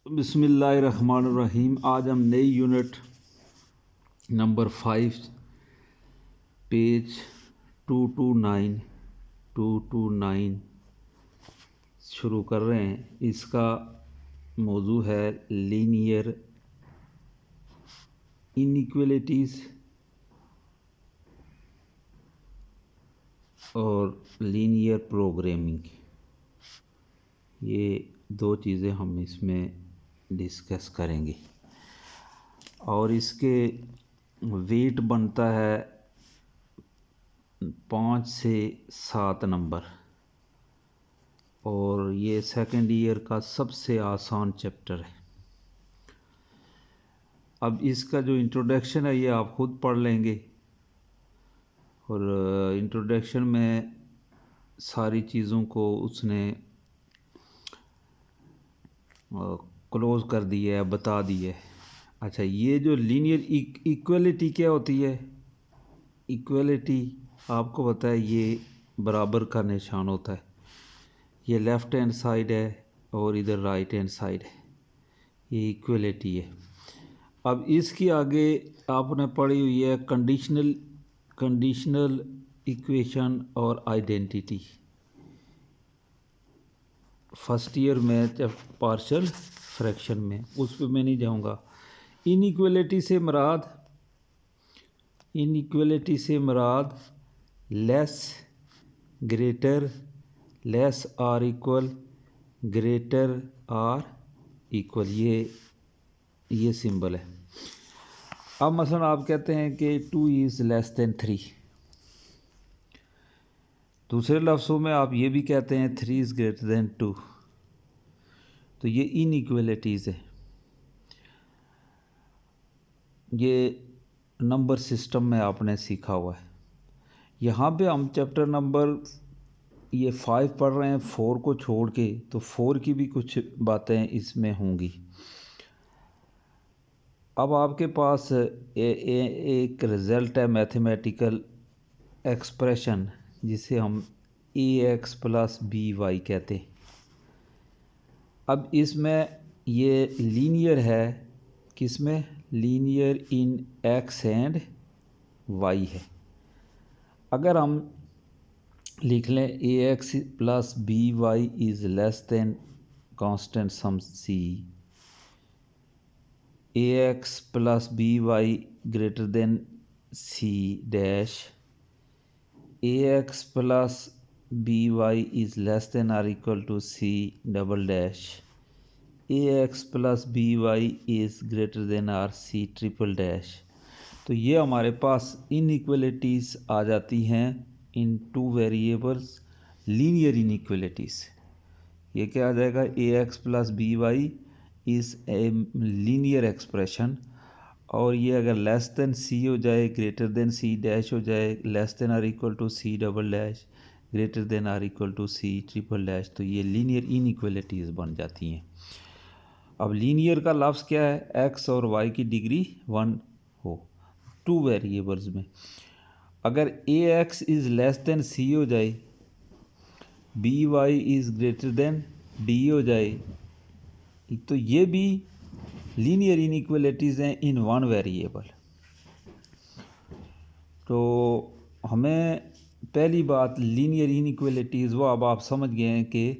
बिस्मिल्लाहिर्रहमानिर्रहीम। आज हम नई यूनिट नंबर 5 पेज 229 शुरू कर रहे हैं। इसका मौजू है लीनियर इनइक्वलिटीज़ और लीनियर प्रोग्रामिंग। ये दो चीज़ें हम इसमें डिस्कस करेंगे और इसके वेट बनता है 5 से 7 नंबर और ये सेकंड ईयर का सबसे आसान चैप्टर है। अब इसका जो इंट्रोडक्शन है ये आप खुद पढ़ लेंगे और इंट्रोडक्शन में सारी चीज़ों को उसने क्लोज़ कर दिया है, बता दिया है। अच्छा, ये जो लीनियर इक्वलिटी क्या होती है? इक्वलिटी आपको पता है, ये बराबर का निशान होता है। ये लेफ़्ट हैंड साइड है और इधर राइट हैंड साइड है, ये इक्वलिटी है। अब इसकी आगे आपने पढ़ी हुई है कंडीशनल इक्वेशन और आइडेंटिटी। फर्स्ट ईयर में जब पार्शियल फ्रैक्शन में, उस पर मैं नहीं जाऊंगा। इनइक्वलिटी से मराद less, greater, less or equal, greater or equal, ये सिंबल है। अब मसलन आप कहते हैं कि 2 इज़ लेस देन 3। दूसरे लफ्ज़ों में आप ये भी कहते हैं 3 इज़ ग्रेटर देन 2। तो ये इनइक्वलिटीज़ है। ये नंबर सिस्टम में आपने सीखा हुआ है। यहाँ पे हम चैप्टर नंबर 5 पढ़ रहे हैं 4 को छोड़ के, तो 4 की भी कुछ बातें इसमें होंगी। अब आपके पास एक रिज़ल्ट है मैथमेटिकल एक्सप्रेशन, जिसे हम ax + by कहते हैं। अब इसमें ये लीनियर है, किसमें? Linear in x and y है। अगर हम लिख लें ax + by is less than constant some c, ax + by greater than c dash, ax + by is less than or equal to c double dash, ax + by is greater than or c triple dash. तो ये हमारे पास inequalities आ जाती हैं इन 2 variables, linear inequalities. ये क्या आ जाएगा? ax + by is a linear expression, और ये अगर लेस देन c हो जाए, ग्रेटर देन c डैश हो जाए, less than or equal to c double dash, greater than or equal to c triple dash, तो ये लीनियर इनइक्वलिटीज़ बन जाती हैं। अब लीनियर का लफ्ज़ क्या है? x और y की डिग्री 1 हो 2 वेरिएबल्स में। अगर ax is less then c हो जाए, by is greater then d हो जाए, तो ये भी लीनियर इनइक्वलिटीज़ हैं इन 1 वेरिएबल। तो हमें पहली बात लीनियर इनइक्वलिटीज़ वो अब आप समझ गए हैं कि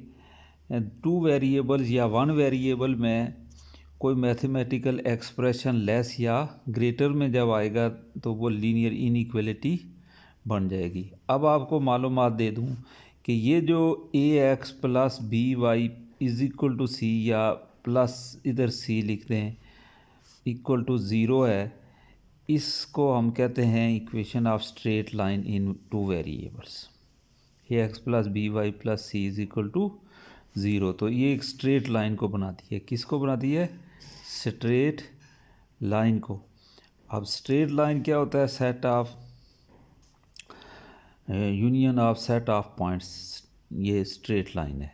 2 वेरिएबल्स या 1 वेरिएबल में कोई मैथमेटिकल एक्सप्रेशन लेस या ग्रेटर में जब आएगा तो वो लीनियर इनइक्वलिटी बन जाएगी। अब आपको मालूमात दे दूं कि ये जो ax + by is equal to c, या प्लस इधर c लिख रहे हैं, इक्वल टू 0 है, इसको हम कहते हैं equation of straight line in 2 variables. ax + by + c is equal to 0। तो ये एक स्ट्रेट लाइन को बनाती है। किसको बनाती है? स्ट्रेट लाइन को। अब स्ट्रेट लाइन क्या होता है? Set of union of set of points, ये स्ट्रेट लाइन है।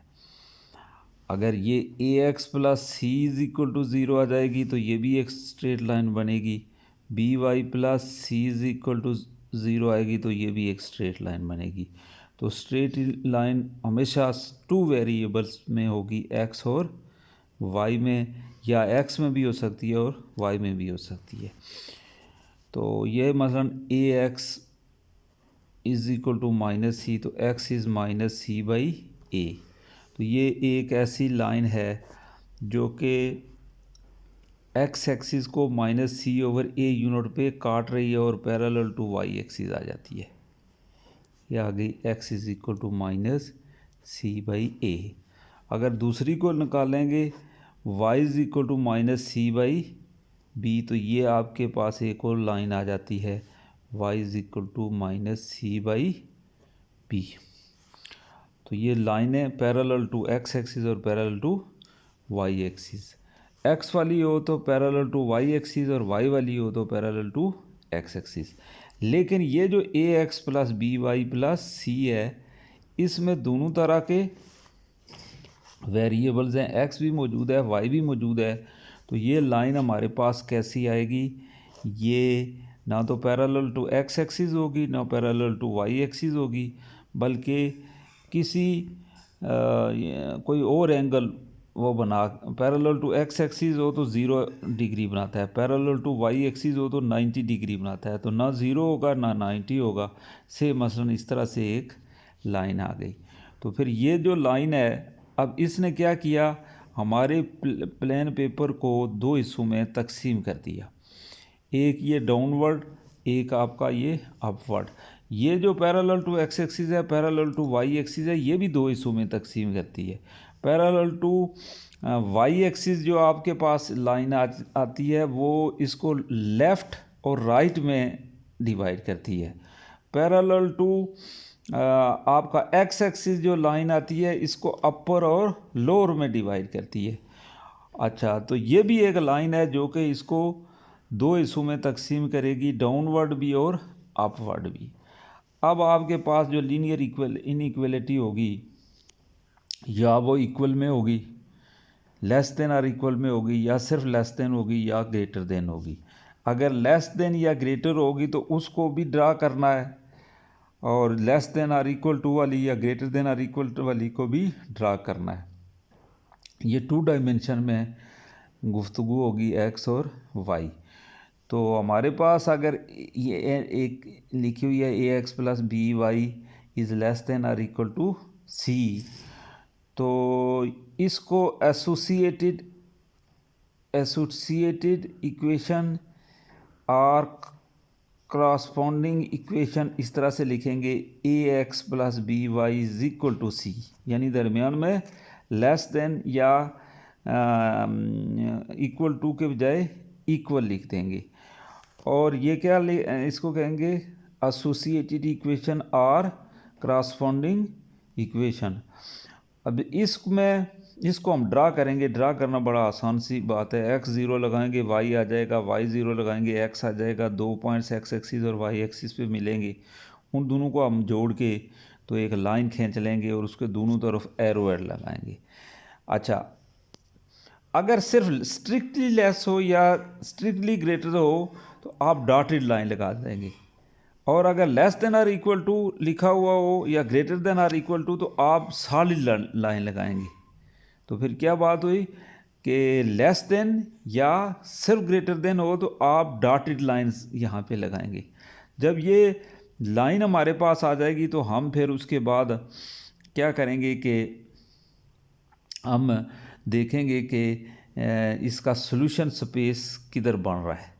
अगर ये ax + c is equal to 0 आ जाएगी तो ये भी एक स्ट्रेट लाइन बनेगी। by + c is equal to 0 आएगी तो ये भी एक स्ट्रेट लाइन बनेगी। तो स्ट्रेट लाइन हमेशा 2 वेरिएबल्स में होगी, x और y में। या एक्स में भी हो सकती है और वाई में भी हो सकती है। तो ये मसलन A X is equal to minus C, तो X is minus C by A. तो ये एक ऐसी लाइन है जो कि एक्स एक्सिस को minus C over A unit पे काट रही है और पैरेलल टू वाई एक्सिस आ जाती है। ये आ गई X is equal to minus C by A. अगर दूसरी को निकालेंगे y is equal to minus C by B, तो ये आपके पास एक और लाइन आ जाती है y is equal to minus C by B. तो ये लाइनें पैरेलल टू x एक्सिस और parallel to y axis, x वाली हो तो पैरेलल टू y एक्सिस और y वाली हो तो पैरेलल टू x एक्सिस। लेकिन ये जो A X plus B Y plus C है, इसमें दोनों तरह के वेरिएबल्स हैं, x भी मौजूद है y भी मौजूद है। तो ये लाइन हमारे पास कैसी आएगी, ये ना तो पैरेलल टू x एक्सिस होगी ना पैरेलल टू y एक्सिस होगी, बल्कि किसी कोई और एंगल वो बना, पैरेलल टू x एक्सिस हो तो 0 डिग्री बनाता है, पैरेलल टू y एक्सिस हो तो 90 डिग्री बनाता है। तो ना 0 होगा ना 90 होगा। से मसलन इस तरह से एक लाइन आ गई। तो फिर ये जो लाइन है, अब इसने क्या किया, हमारे प्लेन पेपर को दो हिस्सों में तकसीम कर दिया, एक ये डाउनवर्ड, एक आपका ये अपवर्ड। ये जो पैरेलल टू x एक्सिस है, पैरेलल टू y एक्सिस है, ये भी दो हिस्सों में तकसीम करती है। पैरेलल टू y एक्सिस जो आपके पास लाइन आती है, वो इसको लेफ़्ट और राइट में डिवाइड करती है। पैरेलल टू आपका x एक्सिस जो लाइन आती है, इसको अपर और लोअर में डिवाइड करती है। अच्छा, तो ये भी एक लाइन है जो कि इसको दो हिस्सों में तकसीम करेगी, डाउनवर्ड भी और अपवर्ड भी। अब आपके पास जो लीनियर इनइक्वलिटी होगी, या वो इक्वल में होगी, लेस देन और इक्वल में होगी, या सिर्फ लेस देन होगी या ग्रेटर देन होगी। अगर लेस देन या ग्रेटर होगी तो उसको भी ड्रा करना है, और लेस देन और इक्वल टू वाली या ग्रेटर देन और इक्वल टू वाली को भी ड्रा करना है। ये 2 डायमेंशन में गुफ्तगू होगी एक्स और वाई। तो हमारे पास अगर ये एक लिखी हुई है A X plus B Y is less than और इक्वल टू सी, तो इसको एसोसिएटेड इक्वेशन और क्रॉसपॉन्डिंग इक्वेशन इस तरह से लिखेंगे, A X plus B Y is equal to C, यानी दरमियान में लेस देन या इक्वल टू के बजाय इक्वल लिख देंगे। और ये क्या इसको कहेंगे एसोसिएटेड इक्वेशन और क्रॉसपॉन्डिंग इक्वेशन। अब इसको हम ड्रा करेंगे। ड्रा करना बड़ा आसान सी बात है। x 0 लगाएंगे y आ जाएगा, y 0 लगाएंगे x आ जाएगा। 2 पॉइंट्स x एक्सिस और y एक्सिस पे मिलेंगे, उन दोनों को हम जोड़ के तो एक लाइन खींच लेंगे और उसके दोनों तरफ एरो एड लगाएंगे। अच्छा, अगर सिर्फ स्ट्रिक्टली लेस हो या स्ट्रिक्टली ग्रेटर हो तो आप डॉटेड लाइन लगा देंगे, और अगर less than or equal to लिखा हुआ हो या greater than or equal to तो आप सॉलिड लाइन लगाएंगे। तो फिर क्या बात हुई कि लेस देन या सिर्फ ग्रेटर देन हो तो आप डॉटेड लाइंस यहाँ पे लगाएंगे। जब ये लाइन हमारे पास आ जाएगी तो हम फिर उसके बाद क्या करेंगे कि हम देखेंगे कि इसका सॉल्यूशन स्पेस किधर बन रहा है,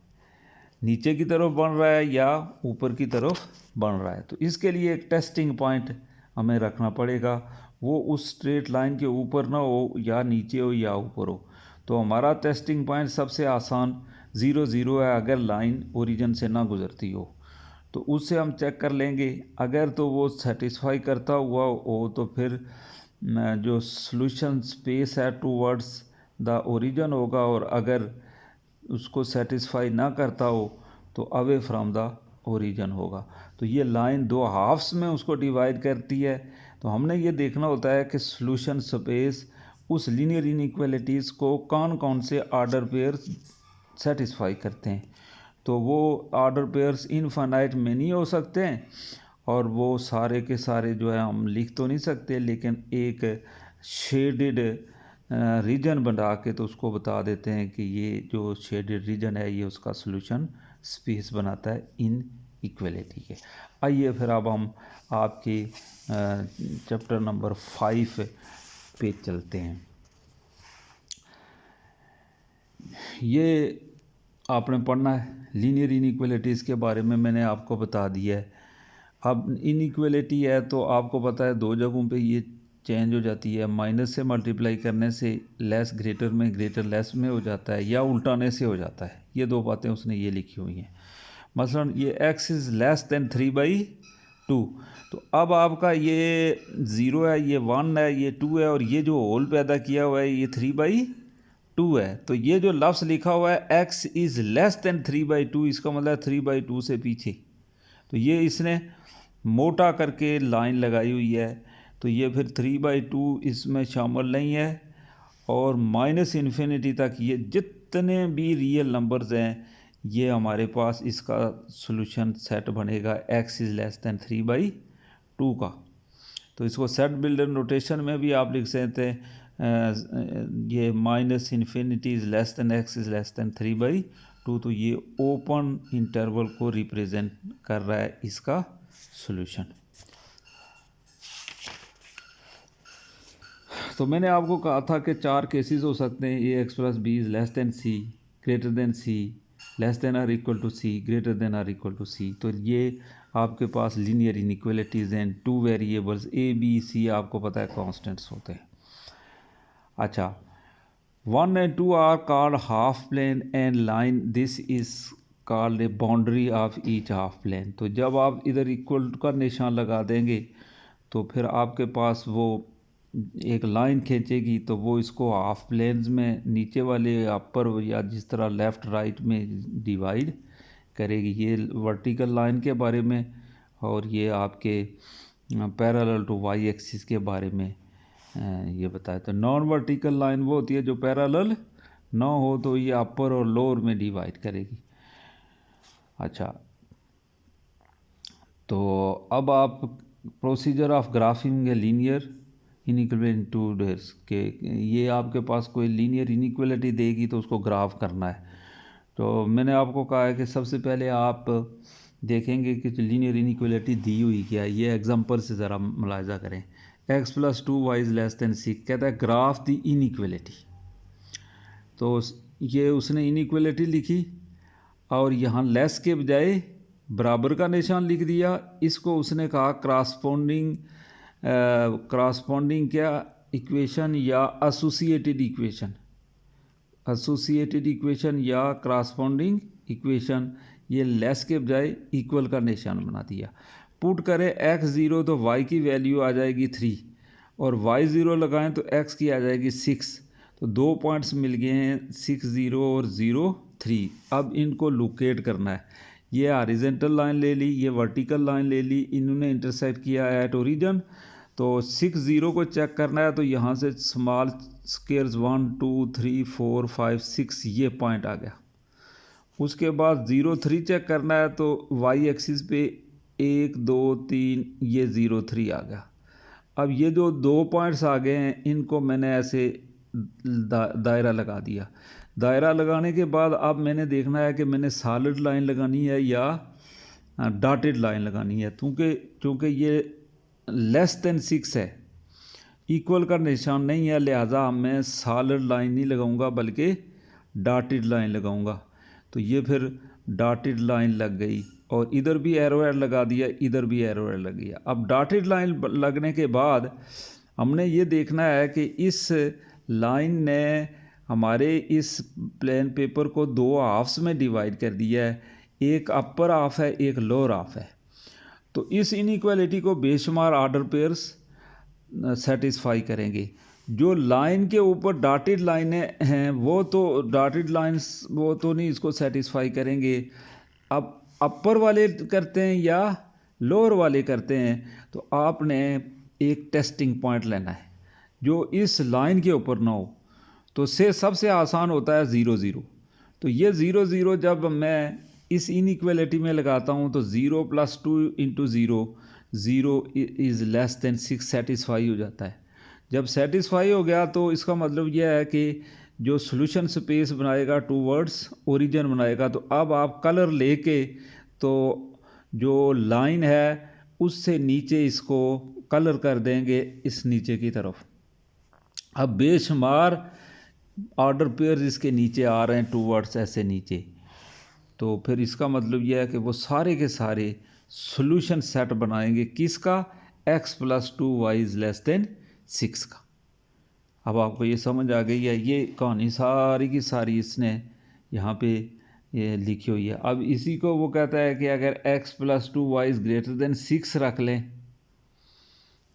नीचे की तरफ बन रहा है या ऊपर की तरफ बन रहा है। तो इसके लिए एक टेस्टिंग पॉइंट हमें रखना पड़ेगा, वो उस स्ट्रेट लाइन के ऊपर ना हो या नीचे हो या ऊपर हो। तो हमारा टेस्टिंग पॉइंट सबसे आसान 0 0 है। अगर लाइन ओरिजिन से ना गुजरती हो तो उससे हम चेक कर लेंगे। अगर तो वो सेटिस्फाई करता हुआ हो तो फिर जो सॉल्यूशन स्पेस है टूवर्ड्स द ओरिजिन होगा, और अगर उसको सेटिस्फाई ना करता हो तो अवे फ्रॉम द ओरिजिन होगा। तो ये लाइन दो हाफ्स में उसको डिवाइड करती है। तो हमने ये देखना होता है कि सॉल्यूशन स्पेस उस लीनियर इनइक्वालिटीज़ को कौन कौन से ऑर्डर पेयर्स सेटिस्फाई करते हैं। तो वो ऑर्डर पेयर्स इनफाइनाइट में नहीं हो सकते हैं, और वो सारे के सारे जो है हम लिख तो नहीं सकते, लेकिन एक शेडेड रीजन बना के तो उसको बता देते हैं कि ये जो शेडेड रीजन है ये उसका सॉल्यूशन स्पेस बनाता है इन इक्वलिटी के। आइए फिर अब हम आपके चैप्टर नंबर 5 पे चलते हैं। ये आपने पढ़ना है लीनियर इनइक्वलिटीज़ के बारे में, मैंने आपको बता दिया है। अब इनइक्वलिटी है तो आपको पता है दो जगहों पे ये चेंज हो जाती है, माइनस से मल्टीप्लाई करने से लेस ग्रेटर में, ग्रेटर लेस में हो जाता है, या उल्टाने से हो जाता है। ये दो बातें उसने ये लिखी हुई हैं। मसलन ये x इज़ लेस देन 3/2, तो अब आपका ये 0 है, ये 1 है, ये 2 है, और ये जो होल पैदा किया हुआ है ये 3/2 है। तो ये जो लफ्ज़ लिखा हुआ है x इज़ लेस देन 3/2, इसका मतलब 3/2 से पीछे। तो ये इसने मोटा करके लाइन लगाई हुई है, तो ये फिर 3/2 इसमें शामिल नहीं है। और माइनस इन्फिनिटी तक ये जितने भी रियल नंबर्स हैं ये हमारे पास इसका सॉल्यूशन सेट बनेगा x इज़ लेस देन 3/2 का। तो इसको सेट बिल्डर नोटेशन में भी आप लिख सकते हैं, ये minus infinity is less then x is less then 3/2, तो ये ओपन इंटरवल को रिप्रेजेंट कर रहा है इसका सॉल्यूशन। तो मैंने आपको कहा था कि 4 केसेस हो सकते हैं, ax plus B is less than C, greater than C, less than or equal to C, greater than or equal to C. तो ये आपके पास लीनियर इनइक्वलिटीज़ हैं। 2 वेरिएबल्स ए बी सी आपको पता है कांस्टेंट्स होते हैं। अच्छा, 1 and 2 are called half plane and line, this is called a boundary of each half plane. तो जब आप इधर इक्वल का निशान लगा देंगे तो फिर आपके पास वो एक लाइन खींचेगी, तो वो इसको हाफ प्लेन्स में नीचे वाले अपर या जिस तरह लेफ़्ट राइट में डिवाइड करेगी। ये वर्टिकल लाइन के बारे में, और ये आपके पैरेलल टू वाई एक्सिस के बारे में ये बताया। तो नॉन वर्टिकल लाइन वो होती है जो पैरेलल ना हो, तो ये अपर और लोअर में डिवाइड करेगी। अच्छा, तो अब आप procedure of graphic a linear inequalities के, ये आपके पास कोई लीनियर इनइक्वलिटी देगी तो उसको ग्राफ करना है। तो मैंने आपको कहा है कि सबसे पहले आप देखेंगे कि जो लीनियर इनइक्वलिटी दी हुई क्या है। ये एग्जांपल से ज़रा मुलाहिजा करें। x plus 2y is less then 6, कहता है ग्राफ दी इनइक्वलिटी। तो ये उसने इनइक्वलिटी लिखी और यहाँ लेस के बजाय बराबर का निशान लिख दिया। इसको उसने कहा क्रॉसपोंडिंग क्या इक्वेशन या एसोसिएटेड इक्वेशन, एसोसिएटेड इक्वेशन या क्रॉसपोंडिंग इक्वेशन। ये लेस के बजाय इक्वल का निशान बना दिया। पुट करें x0 तो y की वैल्यू आ जाएगी 3, और y0 लगाएं तो x की आ जाएगी 6। तो 2 पॉइंट्स मिल गए हैं 6, 0 और 0, 3। अब इनको लोकेट करना है। ये हॉरिजॉन्टल लाइन ले ली, ये वर्टिकल लाइन ले ली, इन्होंने इंटरसेक्ट किया एट ओरिजिन। तो 6, 0 को चेक करना है, तो यहाँ से स्मॉल स्क्वायर्स 1, 2, 3, 4, 5, 6 ये पॉइंट आ गया। उसके बाद 0, 3 चेक करना है, तो वाई एक्सिस पे 1, 2, 3 ये 0, 3 आ गया। अब ये जो 2 पॉइंट्स आ गए हैं इनको मैंने ऐसे दायरा लगा दिया। दायरा लगाने के बाद अब मैंने देखना है कि मैंने सॉलिड लाइन लगानी है या डॉटेड लाइन लगानी है। क्योंकि ये लेस देन 6 है, इक्वल का निशान नहीं है, लिहाजा मैं सॉलिड लाइन नहीं लगाऊंगा बल्कि डॉटेड लाइन लगाऊंगा। तो ये फिर डॉटेड लाइन लग गई, और इधर भी एरो हेड लगा दिया, इधर भी एरो हेड लग गया। अब डॉटेड लाइन लगने के बाद हमने ये देखना है कि इस लाइन ने हमारे इस प्लेन पेपर को 2 हाफ्स में डिवाइड कर दिया है। एक अपर हाफ है, एक लोअर हाफ है। तो इस इनइक्वालिटी को बेशुमार ऑर्डर पेयर्स सेटिस्फाई करेंगे। जो लाइन के ऊपर डॉटेड लाइनें हैं वो तो डॉटेड लाइंस वो तो नहीं इसको सेटिस्फाई करेंगे। अब अपर वाले करते हैं या लोअर वाले करते हैं, तो आपने एक टेस्टिंग पॉइंट लेना है जो इस लाइन के ऊपर ना हो। तो सबसे आसान होता है 0, 0। तो ये 0, 0 जब मैं इस इनइक्वालिटी में लगाता हूँ तो 0 + 2 × 0, 0 इज़ लेस देन 6 सेटिस्फाई हो जाता है। जब सेटिस्फाई हो गया तो इसका मतलब यह है कि जो सॉल्यूशन स्पेस बनाएगा टूवर्ड्स ओरिजिन बनाएगा। तो अब आप कलर लेके तो जो लाइन है उससे नीचे इसको कलर कर देंगे इस नीचे की तरफ। अब बेशुमार ऑर्डर पेयर इसके नीचे आ रहे हैं टूवर्ड्स ऐसे नीचे, तो फिर इसका मतलब यह है कि वो सारे के सारे सॉल्यूशन सेट बनाएंगे किसका, x+2y <6 का। अब आपको ये समझ आ गई है, ये कहानी सारी की सारी इसने यहाँ पे ये लिखी हुई है। अब इसी को वो कहता है कि अगर x+2y <6 रख लें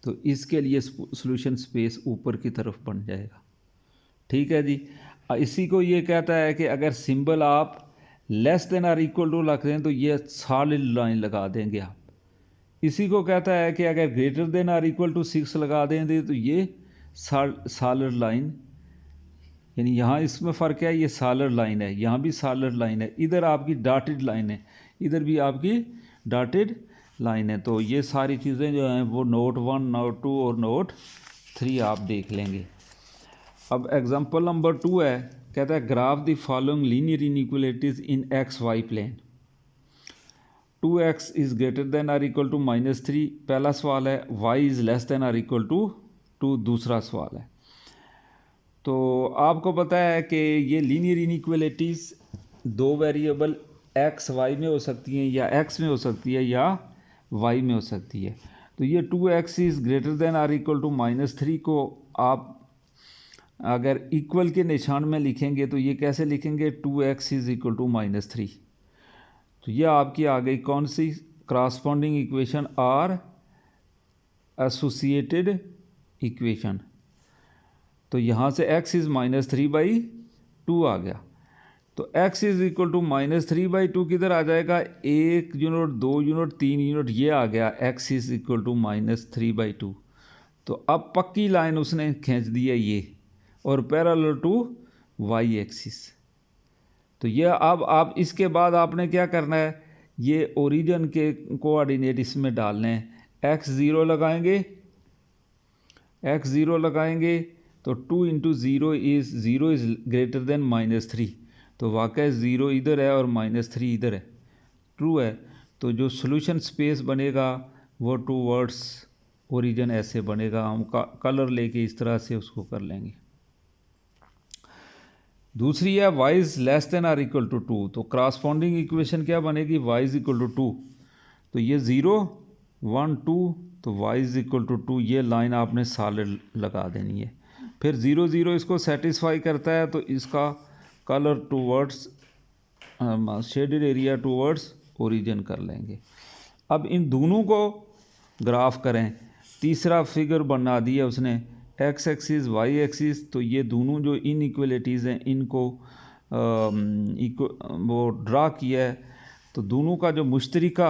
तो इसके लिए सॉल्यूशन स्पेस ऊपर की तरफ बन जाएगा। ठीक है जी। इसी को ये कहता है कि अगर सिंबल आप << रख दें तो ये सॉलिड लाइन लगा देंगे आप। इसी को कहता है कि अगर <6 लगा देंगे तो ये सॉलिड लाइन, यानी यहाँ इसमें फ़र्क है, ये सॉलिड लाइन है, यहाँ भी सॉलिड लाइन है, इधर आपकी डॉटेड लाइन है, इधर भी आपकी डॉटेड लाइन है। तो ये सारी चीज़ें जो हैं वो नोट 1, नोट 2 और नोट 3 आप देख लेंगे। अब एग्जांपल नंबर 2 है, कहता है graph the following linear inequalities in XY plane. 2x is greater than or equal to -3 पहला सवाल है, y is less than or equal to 2 दूसरा सवाल है। तो आपको पता है कि ये लीनियर इनइक्वालिटीज़ दो वेरिएबल x y में हो सकती हैं, या x में हो सकती है या y में हो सकती है। तो ये 2x is greater than or equal to -3 को आप अगर इक्वल के निशान में लिखेंगे तो ये कैसे लिखेंगे, 2x इज़ इक्वल टू -3। तो ये आपकी आ गई कौन सी, करस्पॉन्डिंग इक्वेशन और एसोसिएटेड इक्वेशन। तो यहाँ से x इज़ -3/2 आ गया। तो x इज़ इक्वल टू -3/2 किधर आ जाएगा, 1 यूनिट 2 यूनिट 3 यूनिट, ये आ गया x इज़ इक्वल टू -3/2। तो अब पक्की लाइन उसने खींच दी है ये, और पैरेलल टू y एक्सिस। तो ये अब आप इसके बाद आपने क्या करना है, ये ओरिजिन के कोऑर्डिनेट इसमें डालने हैं। x0 लगाएंगे, x0 लगाएंगे तो 2 × 0 इज़ ग्रेटर देन -3। तो वाकई 0 इधर है और -3 इधर है, ट्रू है। तो जो सॉल्यूशन स्पेस बनेगा वो टूवर्ड्स ओरिजिन ऐसे बनेगा। हम कलर लेके इस तरह से उसको कर लेंगे। दूसरी है y is less than or equal to 2। तो करस्पॉन्डिंग इक्वेशन क्या बनेगी, y इज़ इक्वल टू 2। तो ये 0 1 2, तो y इज़ इक्वल टू 2, ये लाइन आपने सॉलिड लगा देनी है। फिर 0 0 इसको सेटिस्फाई करता है तो इसका colour towards shaded area towards origin कर लेंगे। अब इन दोनों को ग्राफ करें, तीसरा फिगर बना दिया उसने, x एक्सिस y एक्सिस। तो ये दोनों जो इनइक्वालिटीज़ हैं इनको वो ड्रा किया है। तो दोनों का जो मुश्तरका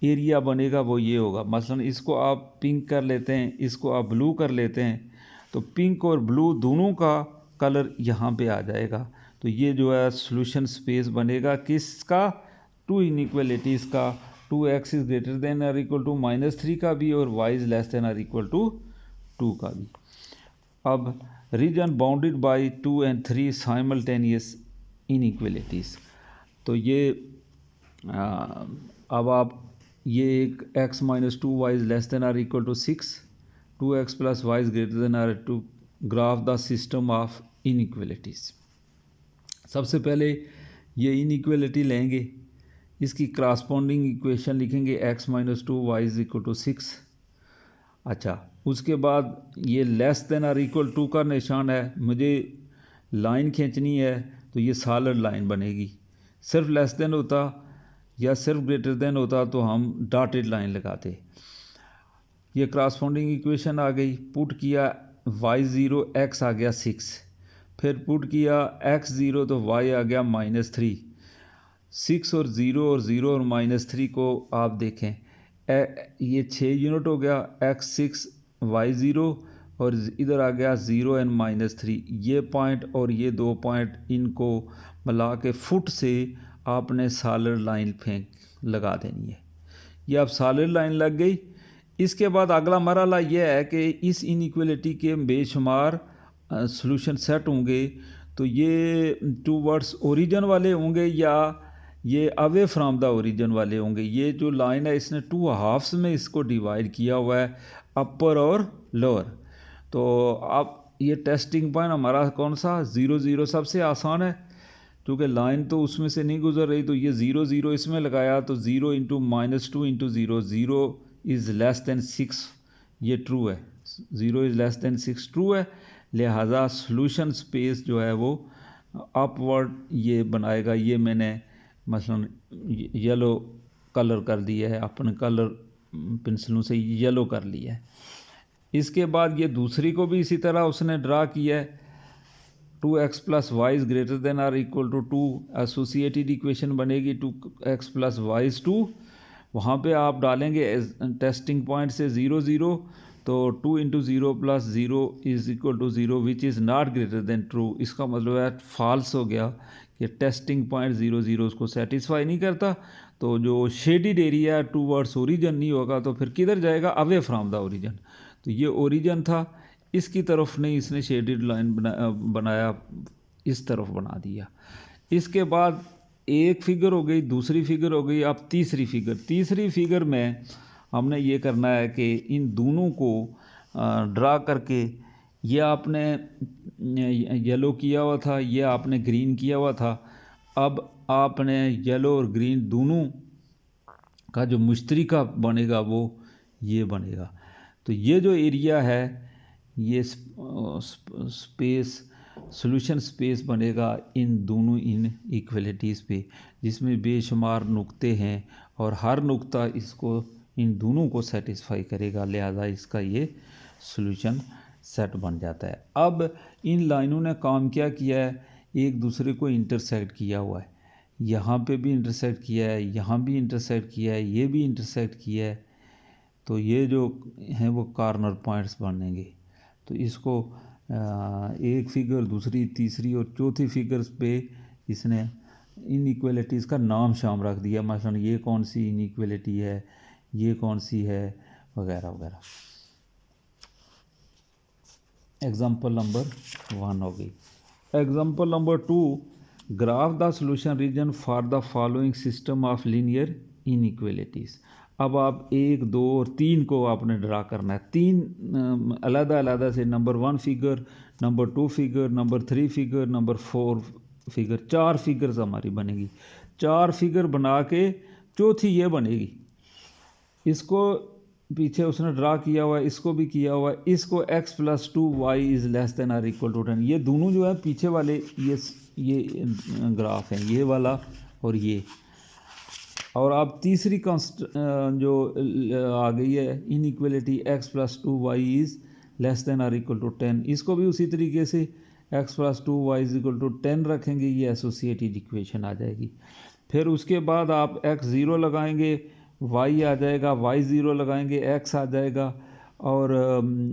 एरिया बनेगा वो ये होगा। मसलन इसको आप पिंक कर लेते हैं, इसको आप ब्लू कर लेते हैं, तो पिंक और ब्लू दोनों का कलर यहाँ पे आ जाएगा। तो ये जो है सॉल्यूशन स्पेस बनेगा किसका, टू इनइक्वालिटीज़ का, 2x is greater than or equal to -3 का भी और y is less than or equal to 2 का भी। अब region bounded by 2 and 3 simultaneous inequalities. तो ये अब आप ये एक x - 2y is less than or equal to 6, 2x + y is greater than or to graph the system of inequalities. सबसे पहले ये इनइक्वालिटी लेंगे, इसकी करस्पॉन्डिंग इक्वेशन लिखेंगे x - 2y is equal to 6। अच्छा, उसके बाद ये less than or equal to का निशान है, मुझे लाइन खींचनी है तो ये सॉलिड लाइन बनेगी। सिर्फ लेस देन होता या सिर्फ ग्रेटर देन होता तो हम डॉटेड लाइन लगाते। ये करस्पॉन्डिंग इक्वेशन आ गई, पुट किया y0 x आ गया 6, फिर पुट किया x0 तो y आ गया -3। 6 और 0 और 0 और -3 को आप देखें, ये 6 यूनिट हो गया, x6 y0 और इधर आ गया 0 and -3। ये पॉइंट और ये 2 पॉइंट इनको मिला के फुट से आपने सॉलिड लाइन फेंक लगा देनी है। ये अब सॉलिड लाइन लग गई। इसके बाद अगला मरहला यह है कि इस इनइक्वलिटी के बेशुमार सॉल्यूशन सेट होंगे, तो ये टूवर्ड्स ओरिजिन वाले होंगे या ये अवे फ्रॉम द ओरिजिन वाले होंगे। ये जो लाइन है इसने टू हाफ्स में इसको डिवाइड किया हुआ है, अपर और लोअर। तो अब ये टेस्टिंग पॉइंट हमारा कौन सा 0 0 सबसे आसान है, क्योंकि लाइन तो उसमें से नहीं गुजर रही, तो ये 0 0 इसमें लगाया तो 0 into -2 into 0, 0 is less than 6, ये ट्रू है, 0 इज़ लेस दैन 6 ट्रू है। लिहाजा सॉल्यूशन स्पेस जो है वो अपवर्ड ये बनाएगा। ये मैंने मसलन येलो कलर कर दिया है, अपने कलर पेंसिलों से येलो कर लिया है। इसके बाद ये दूसरी को भी इसी तरह उसने ड्रा किया है, 2x plus Y is greater than or equal to 2, associated equation बनेगी 2x प्लस वाई इज़ 2। वहाँ पे आप डालेंगे टेस्टिंग पॉइंट से 0 0, तो 2 into 0 plus 0 is equal to 0 which is not greater than true. इसका मतलब है फॉल्स हो गया कि टेस्टिंग पॉइंट 0 0 उसको सेटिस्फाई नहीं करता। तो जो शेडिड एरिया टूवर्ड्स ओरिजिन नहीं होगा तो फिर किधर जाएगा, अवे फ्रॉम द ओरिजिन। तो ये ओरिजिन था, इसकी तरफ नहीं इसने शेडिड लाइन बनाया, इस तरफ बना दिया। इसके बाद एक फिगर हो गई, दूसरी फिगर हो गई, अब तीसरी फिगर में हमने ये करना है कि इन दोनों को ड्रा करके, ये आपने येलो किया हुआ था, ये आपने ग्रीन किया हुआ था, अब आपने येलो और ग्रीन दोनों का जो मुश्तरका बनेगा वो ये बनेगा। तो ये जो एरिया है ये स्पेस सॉल्यूशन स्पेस बनेगा इन दोनों इनइक्वलिटीज़ पे, जिसमें बेशुमार नुक्ते हैं और हर नुक्ता इसको इन दोनों को सेटिस्फाई करेगा। लिहाजा इसका ये सॉल्यूशन सेट बन जाता है। अब इन लाइनों ने काम क्या किया है, एक दूसरे को इंटरसेक्ट किया हुआ है। यहाँ पे भी इंटरसेक्ट किया है, यहाँ भी इंटरसेक्ट किया है, ये भी इंटरसेक्ट किया है। तो ये जो हैं वो कॉर्नर पॉइंट्स बनेंगे। तो इसको एक फिगर, दूसरी, तीसरी और चौथी फिगर्स पे इसने इनइक्वलिटीज़ का नाम शाम रख दिया। मसलन ये कौन सी इनइक्वलिटी है, ये कौन सी है, वगैरह वगैरह। एग्जाम्पल नंबर 1 हो गई। Example number 2, graph the solution region for the following system of linear inequalities. अब आप 1 2 और 3 को आपने ड्रा करना है, 3 अलग से, number 1 figure, number 2 figure, number 3 figure, number 4 figure, 4 figures हमारी बनेगी। 4 फिगर बना के चौथी ये बनेगी। इसको पीछे उसने ड्रा किया हुआ है, इसको भी किया हुआ है। इसको x plus 2 Y is less than or equal to 10। ये दोनों जो है पीछे वाले ये ग्राफ हैं, ये वाला और ये। और अब तीसरी जो आ गई है inequality, x plus 2 Y is less than or equal to 10, इसको भी उसी तरीके से x plus 2 Y is equal to 10 रखेंगे, ये एसोसिएटेड इक्वेशन आ जाएगी। फिर उसके बाद आप x 0 लगाएंगे, y आ जाएगा, y 0 लगाएंगे, x आ जाएगा। और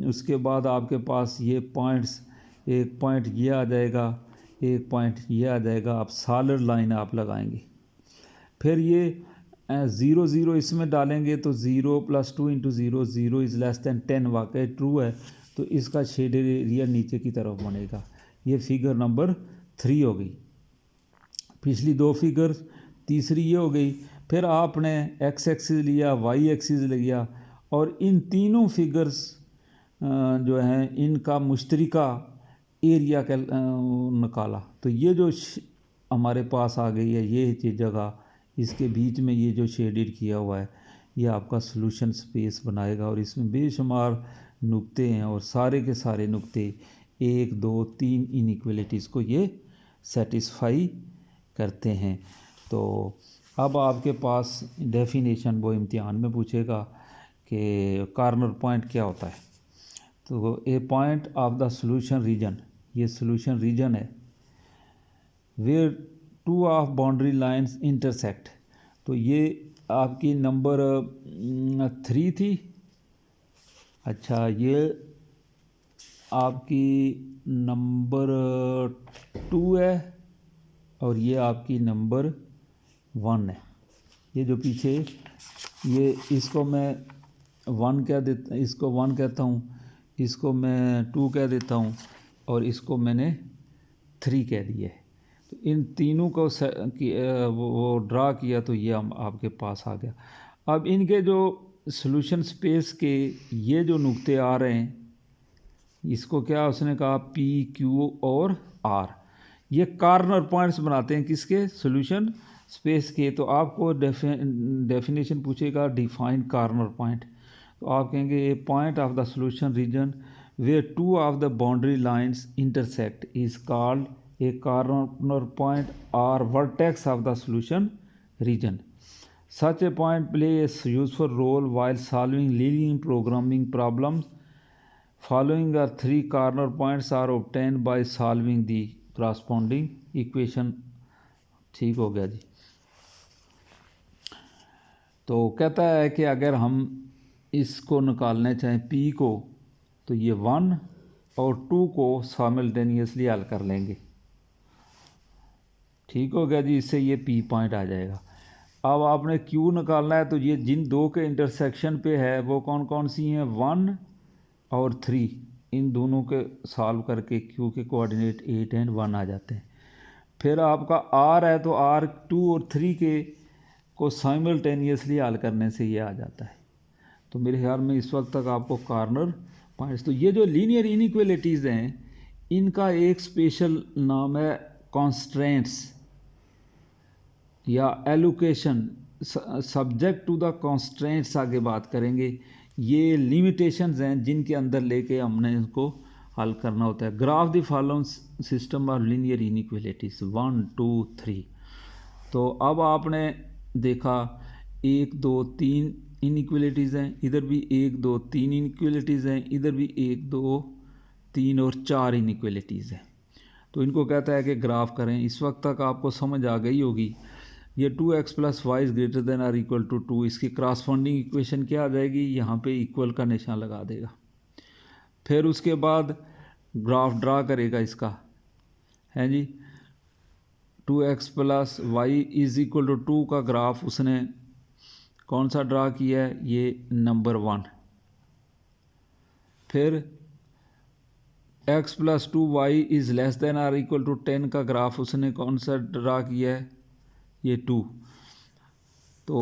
उसके बाद आपके पास ये पॉइंट्स, एक पॉइंट ये आ जाएगा, एक पॉइंट ये आ जाएगा। आप सॉलिड लाइन आप लगाएंगे। फिर ये 0 0 इसमें डालेंगे तो 0 plus 2 into 0, 0 is less than 10 वाकई ट्रू है, तो इसका शेडेड एरिया नीचे की तरफ बनेगा। ये फिगर नंबर 3 हो गई। पिछली 2 फिगर, तीसरी ये हो गई। फिर आपने x एक्सिस लिया, y एक्सिस लिया और इन तीनों फिगर्स जो हैं इनका मुश्तरका एरिया का निकाला। तो ये जो हमारे पास आ गई है ये जगह, इसके बीच में ये जो शेडेड किया हुआ है ये आपका सॉल्यूशन स्पेस बनाएगा। और इसमें बेशुमार नुक्ते हैं और सारे के सारे नुक्ते 1 2 3 इनइक्वलिटीज़ को ये सेटिस्फाई करते हैं। तो अब आपके पास डेफिनेशन वो इम्तिहान में पूछेगा कि कॉर्नर पॉइंट क्या होता है। तो a point of the solution region, ये सॉल्यूशन रीजन है where 2 of boundary lines intersect. तो ये आपकी नंबर 3 थी। अच्छा, ये आपकी नंबर 2 है और ये आपकी नंबर 1 है। ये जो पीछे ये, इसको मैं 1 कह देता, इसको 1 कहता हूँ, इसको मैं 2 कह देता हूँ और इसको मैंने 3 कह दिया है। तो इन तीनों को वो ड्रा किया तो ये हम आपके पास आ गया। अब इनके जो सॉल्यूशन स्पेस के ये जो नुक्ते आ रहे हैं, इसको क्या उसने कहा पी क्यू और आर, ये कॉर्नर पॉइंट्स बनाते हैं किसके, सॉल्यूशन स्पेस के। तो आपको डेफिनेशन पूछेगा डिफाइन कॉर्नर पॉइंट, तो आप कहेंगे a point of the solution region where two of the boundary lines intersect is called a corner point और vertex of the solution region. Such a point plays a useful role while solving linear programming problems. Following are 3 corner points are obtained by solving the corresponding equation। ठीक हो गया जी। तो कहता है कि अगर हम इसको निकालना चाहें P को, तो ये 1 और 2 को साइमल्टेनियसली हल कर लेंगे। ठीक हो गया जी, इससे ये P पॉइंट आ जाएगा। अब आपने Q निकालना है, तो ये जिन दो के इंटरसेक्शन पे है वो कौन कौन सी हैं, 1 और 3, इन दोनों के सॉल्व करके Q के कोऑर्डिनेट 8 एंड 1 आ जाते हैं। फिर आपका R है, तो R 2 और 3 के को साइमल्टेनियसली हल करने से ये आ जाता है। तो मेरे ख्याल में इस वक्त तक आपको कॉर्नर पॉइंट्स, तो ये जो लीनियर इनइक्वालिटीज़ हैं इनका एक स्पेशल नाम है कॉन्स्ट्रेंट्स या allocation, subject to the constraints आगे बात करेंगे। ये लिमिटेशंस हैं जिनके अंदर लेके हमने इसको हल करना होता है। Graph the following system of linear inequalities 1 2 3। तो अब आपने देखा 1 2 3 इनइक्वालिटीज़ हैं, इधर भी 1 2 3 इनइक्वालिटीज़ हैं, इधर भी 1 2 3 और 4 इनइक्वालिटीज़ हैं। तो इनको कहता है कि ग्राफ करें। इस वक्त तक आपको समझ आ गई होगी। ये 2x plus Y is greater than or equal to 2, इसकी क्रॉसफॉन्डिंग इक्वेशन क्या आ जाएगी, यहाँ पे इक्वल का निशान लगा देगा। फिर उसके बाद ग्राफ ड्रा करेगा इसका, है जी। 2x plus Y is equal to 2 का ग्राफ उसने कौन सा ड्रा किया है, ये नंबर 1। फिर x plus 2y is less than or equal to 10 का ग्राफ उसने कौन सा ड्रा किया है, ये 2। तो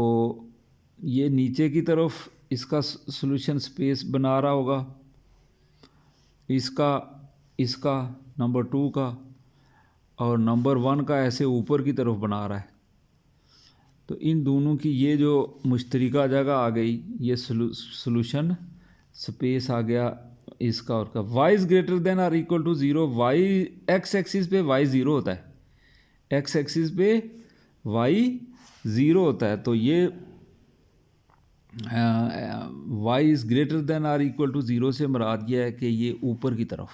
ये नीचे की तरफ इसका सॉल्यूशन स्पेस बना रहा होगा, इसका नंबर 2 का, और नंबर 1 का ऐसे ऊपर की तरफ बना रहा है। तो इन दोनों की ये जो मुश्तरका जगह आ गई, ये सॉल्यूशन स्पेस आ गया इसका और का। y is greater than or equal to 0, Y X axis पे y 0 होता है, एक्स एक्सिस पे y 0 होता है। तो ये y is greater than or equal to 0 से मुराद ये है कि ये ऊपर की तरफ,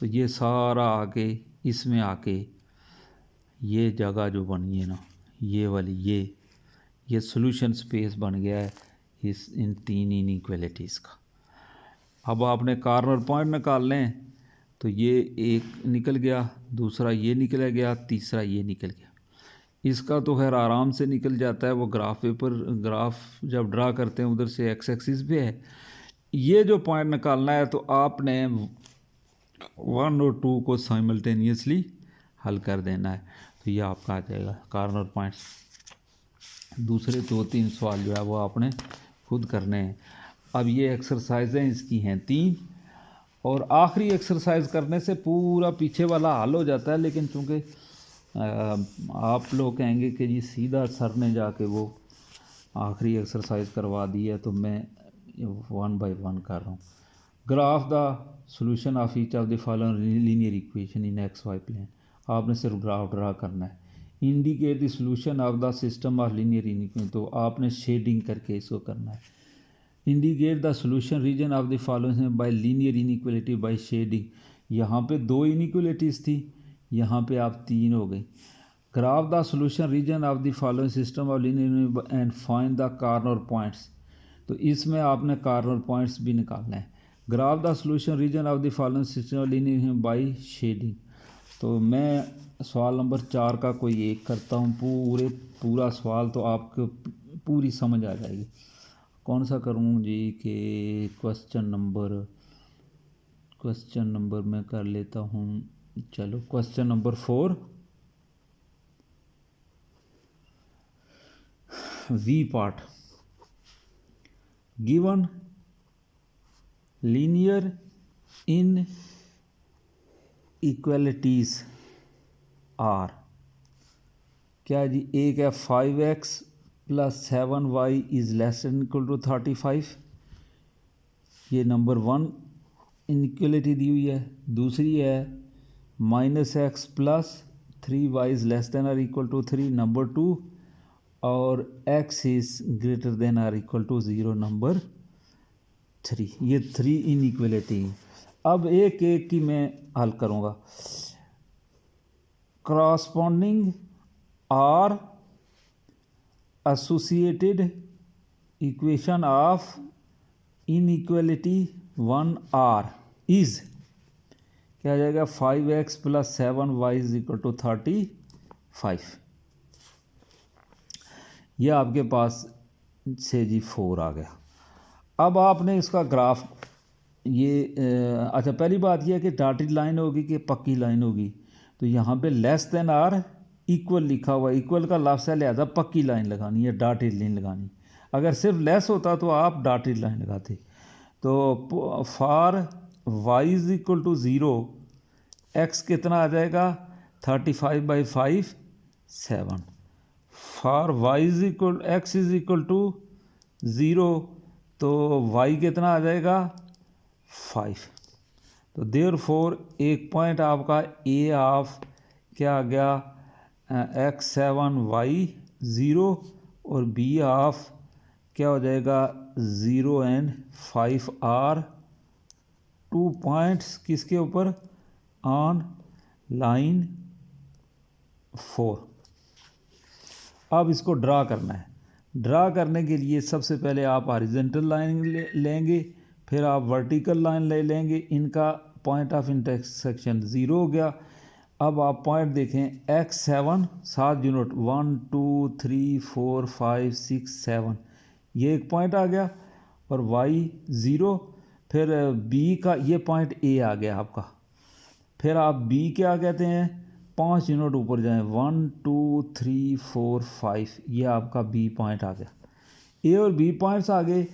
तो ये सारा आके इसमें आके ये जगह जो बनी है ना, ये वाली ये सॉल्यूशन स्पेस बन गया है इन 3 इनइक्वालिटीज़ का। अब आपने कॉर्नर पॉइंट निकाल लें, तो ये एक निकल गया, दूसरा ये निकल गया, तीसरा ये निकल गया। इसका तो खैर आराम से निकल जाता है, वो ग्राफ जब ड्रा करते हैं उधर से एक्स एक्सिस पे है। ये जो पॉइंट निकालना है, तो आपने 1 और 2 को साइमल्टेनियसली हल कर देना है, तो ये आपका आ जाएगा कॉर्नर पॉइंट्स। दूसरे 2-3 सवाल जो है वो आपने खुद करने हैं। अब ये एक्सरसाइजें इसकी हैं 3, और आखिरी एक्सरसाइज करने से पूरा पीछे वाला हल हो जाता है। लेकिन चूँकि आप लोग कहेंगे कि जी सीधा सर ने जाके वो आखिरी एक्सरसाइज करवा दी है, तो मैं 1 बाय 1 कर रहा हूँ। Graph the solution of each of the following linear equation in X Y plane. आपने सिर्फ ग्राफ ड्रा करना है। Indicate the solution of the system of linear equation, तो आपने शेडिंग करके इसको करना है। Indicate the solution region of the following by linear inequality by shading. यहाँ पे 2 इनइक्वालिटीज़ थी, यहाँ पे आप 3 हो गई। Graph the solution region of the following system of linear and find the corner points, तो इसमें आपने कॉर्नर पॉइंट्स भी निकालना है। Graph the solution region of the following system of linear by shading. तो मैं सवाल नंबर 4 का कोई एक करता हूँ, पूरा सवाल तो आपको पूरी समझ आ जाएगी। कौन सा करूँ जी कि क्वेश्चन नंबर मैं कर लेता हूँ। चलो question number 4 B part. Given linear inequalities are, क्या जी, एक है 5x + 7y is less than equal to 35, ये नंबर 1 इनइक्वलिटी दी हुई है। दूसरी है -x + 3y is less than or equal to 3, number 2, और x is greater than or equal to 0, number 3। ये 3 इनइक्वलिटी। अब एक एक की मैं हल करूँगा। corresponding or associated equation of inequality 1r is, क्या आ जाएगा, 5x + 7y = 35। यह आपके पास से जी 4 आ गया। अब आपने इसका ग्राफ ये अच्छा, पहली बात यह है कि डॉटेड लाइन होगी कि पक्की लाइन होगी। तो यहाँ पे लेस देन आर इक्वल लिखा हुआ, इक्वल का लफ्ज़ है, लिहाजा पक्की लाइन लगानी है, डॉटेड लाइन लगानी। अगर सिर्फ लेस होता तो आप डॉटेड लाइन लगाते। तो फॉर y = 0 x कितना आ जाएगा, 35/5 7। फॉर x = 0 तो y कितना आ जाएगा, 5। तो देयरफॉर एक पॉइंट आपका ए ऑफ क्या आ गया, x 7 y 0, और बी ऑफ क्या हो जाएगा, 0 and 5 आर 2 पॉइंट्स किसके ऊपर, ऑन लाइन 4। अब इसको ड्रा करना है। ड्रा करने के लिए सबसे पहले आप हॉरिजॉन्टल लाइन लेंगे, फिर आप वर्टिकल लाइन ले लेंगे, इनका पॉइंट ऑफ इंटरसेक्शन 0 हो गया। अब आप पॉइंट देखें, x 7 7 यूनिट, 1 2 3 4 5 6 7, ये एक पॉइंट आ गया, और y 0, फिर b का ये पॉइंट a आ गया आपका। फिर आप b क्या कहते हैं, 5 यूनिट ऊपर जाएं, 1 2 3 4 5, ये आपका b पॉइंट आ गया। a और b पॉइंट्स आ गए।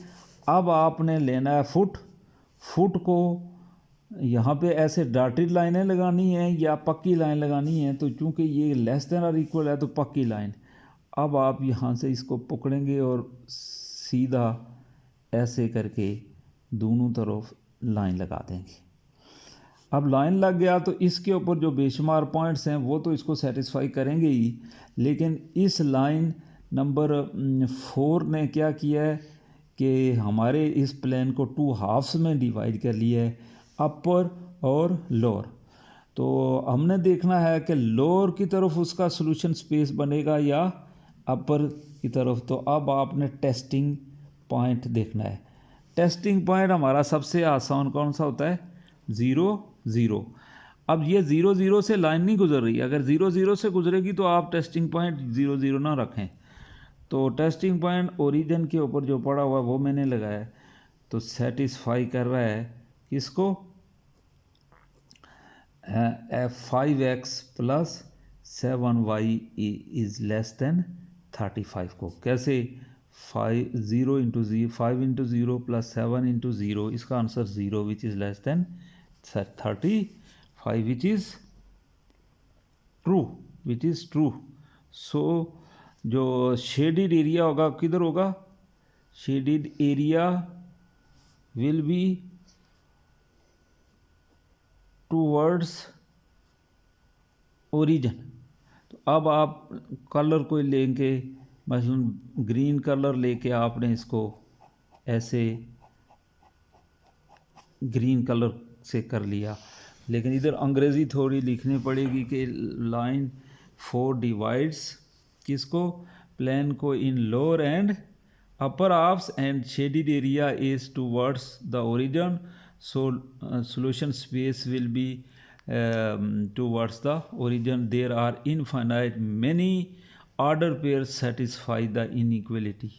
अब आपने लेना है फुट को यहाँ पे ऐसे डॉटेड लाइनें लगानी है या पक्की लाइन लगानी है। तो चूंकि ये लेस देन और इक्वल है तो पक्की लाइन। अब आप यहाँ से इसको पकड़ेंगे और सीधा ऐसे करके दोनों तरफ लाइन लगा देंगे। अब लाइन लग गया तो इसके ऊपर जो बेशुमार पॉइंट्स हैं वो तो इसको सेटिस्फाई करेंगे ही, लेकिन इस लाइन नंबर 4 ने क्या किया है कि हमारे इस प्लेन को 2 हाफ्स में डिवाइड कर लिया है, अपर और लोअर। तो हमने देखना है कि लोअर की तरफ उसका सॉल्यूशन स्पेस बनेगा या अपर की तरफ। तो अब आपने टेस्टिंग पॉइंट देखना है। टेस्टिंग पॉइंट हमारा सबसे आसान कौन सा होता है, 0 0। अब ये 0 0 से लाइन नहीं गुजर रही, अगर 0 0 से गुजरेगी तो आप टेस्टिंग पॉइंट 0 0 ना रखें। तो टेस्टिंग पॉइंट ओरिजिन के ऊपर जो पड़ा हुआ वो मैंने लगाया है, तो सेटिस्फाई कर रहा है किसको, 5x + 7y is less than 35 को। कैसे, 0 × 0 5 × 0 + 7 × 0, इसका answer 0 which is less than 35 which is true. So जो शेडिड एरिया होगा किधर होगा, shaded area will be towards origin. तो अब आप कलर कोई लेंगे, मसलन ग्रीन कलर लेके आपने इसको ऐसे ग्रीन कलर से कर लिया, लेकिन इधर अंग्रेज़ी थोड़ी लिखनी पड़ेगी कि लाइन 4 डिवाइड्स किसको, प्लेन को, in lower and upper halves and shaded area is towards the origin. So solution space will be towards the origin. There are infinite many order pairs satisfy the inequality.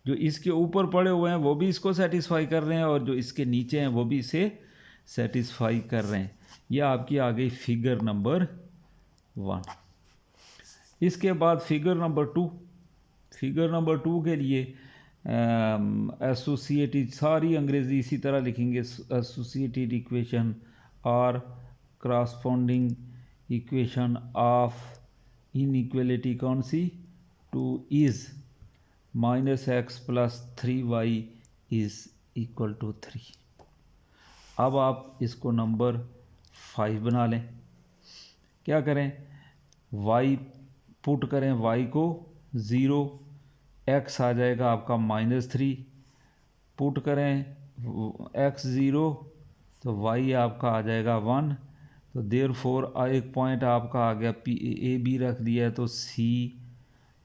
जो इसके ऊपर पड़े हुए हैं वो भी इसको सेटिस्फाई कर रहे हैं और जो इसके नीचे हैं वो भी इसे सेटिस्फाई कर रहे हैं। यह आपकी आ गई फिगर नंबर 1। इसके बाद फिगर नंबर 2, फिगर नंबर 2 के लिए एसोसिएटेड, सारी अंग्रेजी इसी तरह लिखेंगे, एसोसिएटेड इक्वेशन और क्रॉसपोंडिंग इक्वेशन ऑफ इनइक्वलिटी कौन सी, 2 इज़ -x + 3y = 3। अब आप इसको नंबर 5 बना लें। क्या करें, y पुट करें, y को 0, x आ जाएगा आपका -3, पुट करें x 0 तो y आपका आ जाएगा 1। तो देयरफॉर एक पॉइंट आपका आ गया, a b रख दिया है तो c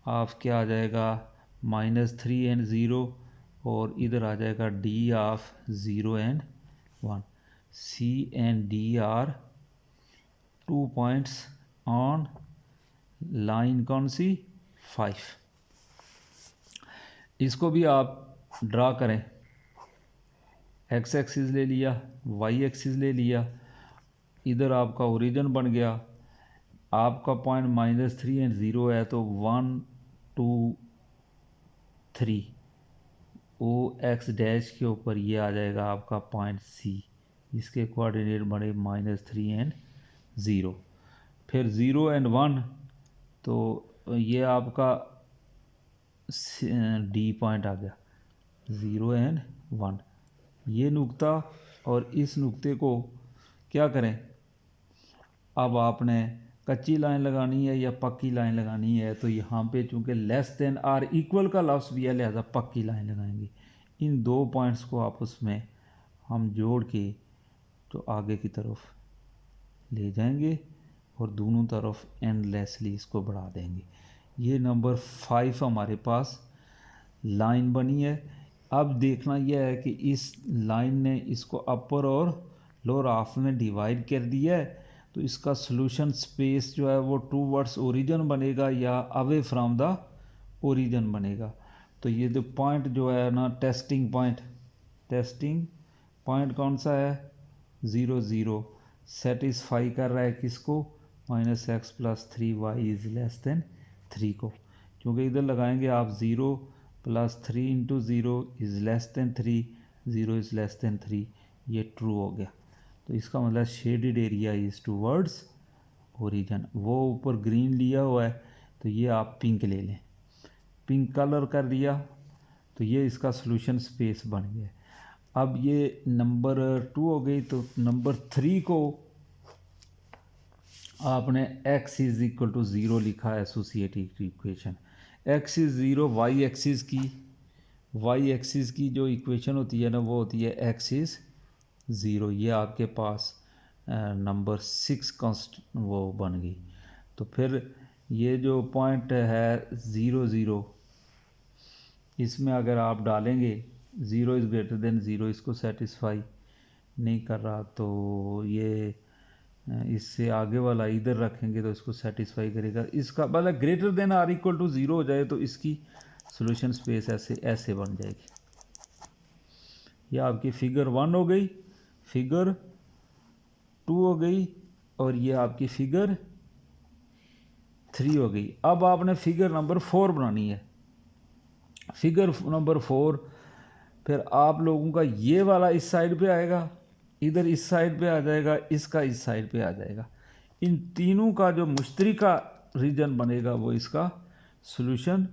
ऑफ क्या आ जाएगा, -3 एंड 0, और इधर आ जाएगा d of 0 and 1। c and d are 2 points on line कौन सी, 5। इसको भी आप ड्रा करें, x एक्सिस ले लिया, y एक्सिस ले लिया, इधर आपका ओरिजिन बन गया, आपका पॉइंट -3 एंड 0 है तो 1 2 3 ओ एक्स डैश के ऊपर ये आ जाएगा आपका पॉइंट C। इसके कोऑर्डिनेट बने -3 एंड 0, फिर 0 एंड 1 तो ये आपका D पॉइंट आ गया, 0 एंड 1। ये नुक्ता और इस नुक्ते को क्या करें, अब आपने कच्ची लाइन लगानी है या पक्की लाइन लगानी है, तो यहाँ पे चूँकि लेस देन आर इक्वल का लफ्ज़ भी है, लिहाजा पक्की लाइन लगाएंगे। इन 2 पॉइंट्स को आपस में हम जोड़ के तो आगे की तरफ ले जाएंगे और दोनों तरफ एंडलेसली इसको बढ़ा देंगे। ये नंबर 5 हमारे पास लाइन बनी है। अब देखना यह है कि इस लाइन ने इसको अपर और लोअर हाफ में डिवाइड कर दिया है, तो इसका सॉल्यूशन स्पेस जो है वो टूवर्ड्स ओरिजिन बनेगा या अवे फ्रॉम द ओरिजिन बनेगा। तो ये जो पॉइंट जो है ना, टेस्टिंग पॉइंट कौन सा है, 0 0, सेटिस्फाई कर रहा है किसको, -x + 3y > 3 को। क्योंकि इधर लगाएंगे आप 0 + 3 × 0 > 3, 0 > 3, ये ट्रू हो गया। तो इसका मतलब shaded area is towards origin. वो ऊपर ग्रीन लिया हुआ है तो ये आप पिंक ले लें, पिंक कलर कर दिया तो ये इसका सॉल्यूशन स्पेस बन गया। अब ये नंबर 2 हो गई, तो नंबर 3 को आपने x = 0 लिखा है, associated equation. x = 0, y axis की जो इक्वेशन होती है ना, वो होती है x = 0। ये आपके पास नंबर 6 कॉन्स्ट वो बन गई। तो फिर ये जो पॉइंट है 0 0, इसमें अगर आप डालेंगे 0 > 0, इसको सेटिस्फाई नहीं कर रहा, तो ये इससे आगे वाला इधर रखेंगे तो इसको सेटिस्फाई करेगा। इसका मतलब > 0 हो जाए तो इसकी सॉल्यूशन स्पेस ऐसे बन जाएगी। ये आपकी फिगर 1 हो गई, फिगर 2 हो गई, और ये आपकी फिगर 3 हो गई। अब आपने फिगर नंबर 4 बनानी है। फिगर नंबर 4 फिर आप लोगों का ये वाला इस साइड पे आएगा, इधर इस साइड पे आ जाएगा, इसका इस साइड पे आ जाएगा। इन तीनों का जो मुश्तरका रीजन बनेगा वो इसका सॉल्यूशन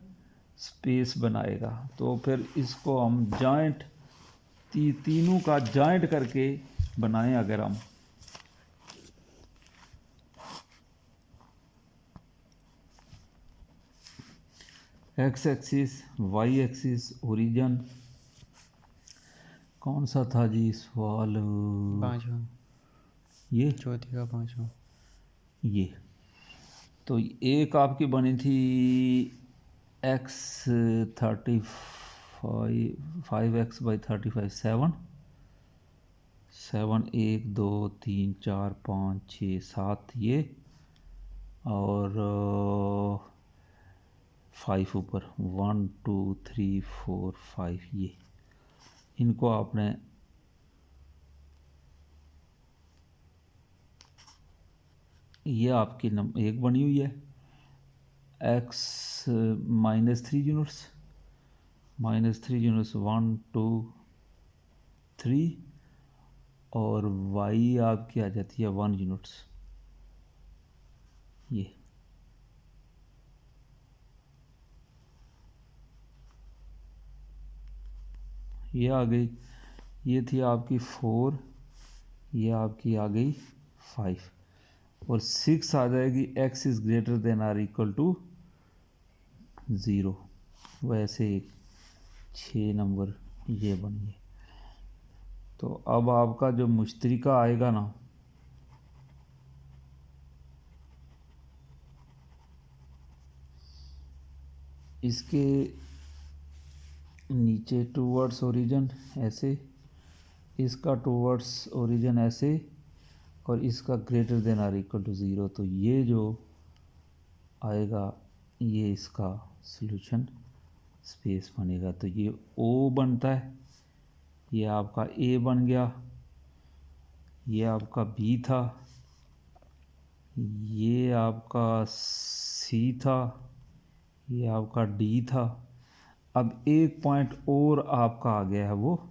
स्पेस बनाएगा। तो फिर इसको हम जॉइंट तीनों का जॉइंट करके बनाएं। अगर हम x axis, y axis, origin कौन सा था जी सवाल, 5वां, ये चौथी का 5वां। ये तो एक आपकी बनी थी x 35 5x / 35 7 7 1 2 3 4 5 6 7 ये, और 5 ऊपर 1 2 3 4 5 ये इनको आपने ये आपकी एक बनी हुई है x -3 यूनिट्स -3 यूनिट्स 1 2 3 और y आपकी आ जाती है 1 यूनिट्स ये आ गई। ये थी आपकी 4 ये आपकी आ गई 5 और 6 आ जाएगी x is greater than or equal to 0। वैसे 6 नंबर ये बनिए। तो अब आपका जो मुश्तरिका आएगा ना इसके नीचे टूवर्ड्स ओरिजिन ऐसे, इसका टूवर्ड्स ओरिजिन ऐसे और इसका greater than or equal to 0। तो ये जो आएगा ये इसका सॉल्यूशन स्पेस बनेगा। तो ये O बनता है, ये आपका A बन गया, ये आपका B था, ये आपका C था, ये आपका D था। अब एक पॉइंट और आपका आ गया है वो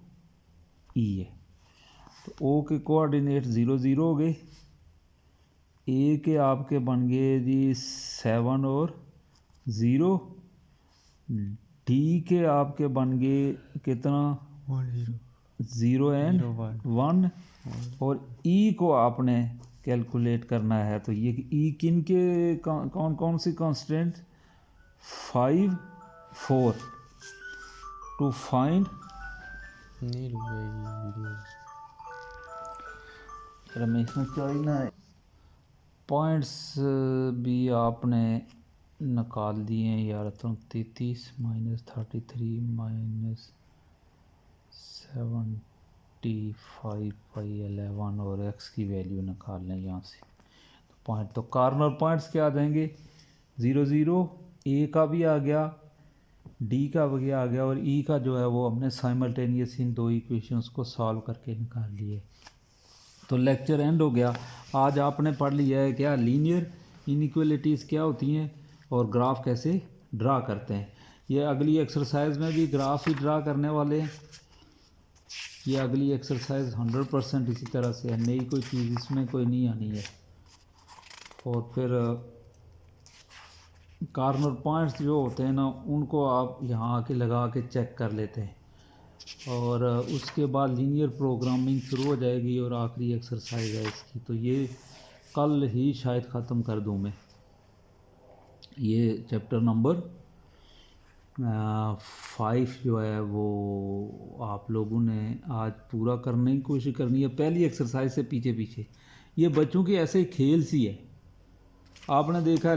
E है। तो O के कोऑर्डिनेट 0 0 हो गए, A के आपके बन गए जी 7 और 0, D के आपके बन गए कितना 0 एंड 1 और E को आपने कैलकुलेट करना है। तो ये E किन के कौन कौन सी कांस्टेंट 5 4 टू फाइंड रमेश में चाहिए ना पॉइंट्स भी आपने निकाल दिए हैं यार। तो 33 -33 -75/11 और x की वैल्यू निकाल लें यहाँ से। तो पॉइंट तो कॉर्नर पॉइंट्स क्या आ जाएंगे 0 0, A का भी आ गया, D का भी आ गया और E का जो है वो हमने साइमल्टेनियस इन दो इक्वेशंस को सॉल्व करके निकाल लिए। तो लेक्चर एंड हो गया। आज आपने पढ़ लिया है क्या लीनियर इनइक्वालिटीज़ क्या होती हैं और ग्राफ कैसे ड्रा करते हैं। ये अगली एक्सरसाइज में भी ग्राफ ही ड्रा करने वाले हैं। ये अगली एक्सरसाइज 100% इसी तरह से है, नई कोई चीज़ इसमें कोई नहीं आनी है। और फिर कॉर्नर पॉइंट्स जो होते हैं ना उनको आप यहाँ आके लगा के चेक कर लेते हैं और उसके बाद लीनियर प्रोग्रामिंग शुरू हो जाएगी और आखिरी एक्सरसाइज है इसकी। तो ये कल ही शायद ख़त्म कर दूँ मैं। ये चैप्टर नंबर 5 जो है वो आप लोगों ने आज पूरा करने की कोशिश करनी है। पहली एक्सरसाइज से पीछे पीछे ये बच्चों की ऐसे खेल सी है, आपने देखा